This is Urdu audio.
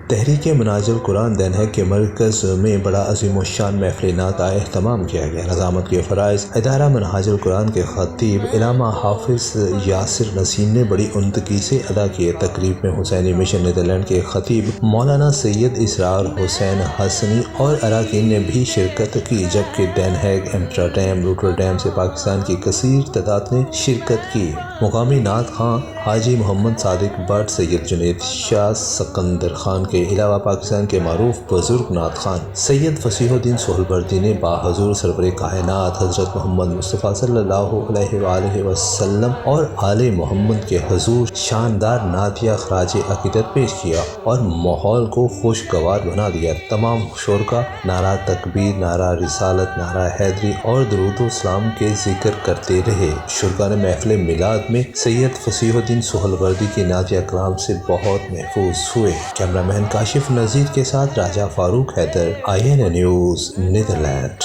تحریک مناظر قرآن دن ہے کہ مرکز میں بڑا عظیم و شان محفل نعت کا اہتمام کیا گیا۔ نظامت کے فرائض ادارہ منہاج القرآن کے خطیب علامہ حافظ یاسر نسیم نے بڑی عمدگی سے ادا کیے۔ تقریب میں حسینی مشن نیدرلینڈ کے خطیب مولانا سید اسرار حسین حسنی اور اراکین نے بھی شرکت کی، جبکہ ڈین ہیگ، ایمسٹرڈیم، روٹرڈیم سے پاکستان کی کثیر تعداد نے شرکت کی۔ مقامی نعت خواں حاجی محمد صادق بٹ، سید جنید شاہ سکندر خان کے علاوہ پاکستان کے معروف بزرگ نعت خوان سید فصیح الدین سہروردی نے حضور سرور کائنات حضرت محمد مصطفیٰ صلی اللہ علیہ وآلہ وسلم اور آل محمد کے حضور شاندار نعتیہ خراج عقیدت پیش کیا اور ماحول کو خوشگوار بنا دیا۔ تمام شرکا نعرہ تکبیر، نعرہ رسالت، نعرہ حیدری اور درود و سلام کے ذکر کرتے رہے۔ شرکا نے محفل میلاد میں سید فصیح الدین سہروردی کی نعتیہ کلام سے بہت محفوظ ہوئے۔ کیمرہ مین کاشف نذیر کے ساتھ راجہ فاروق حیدر، INA نیوز، نیدرلینڈ۔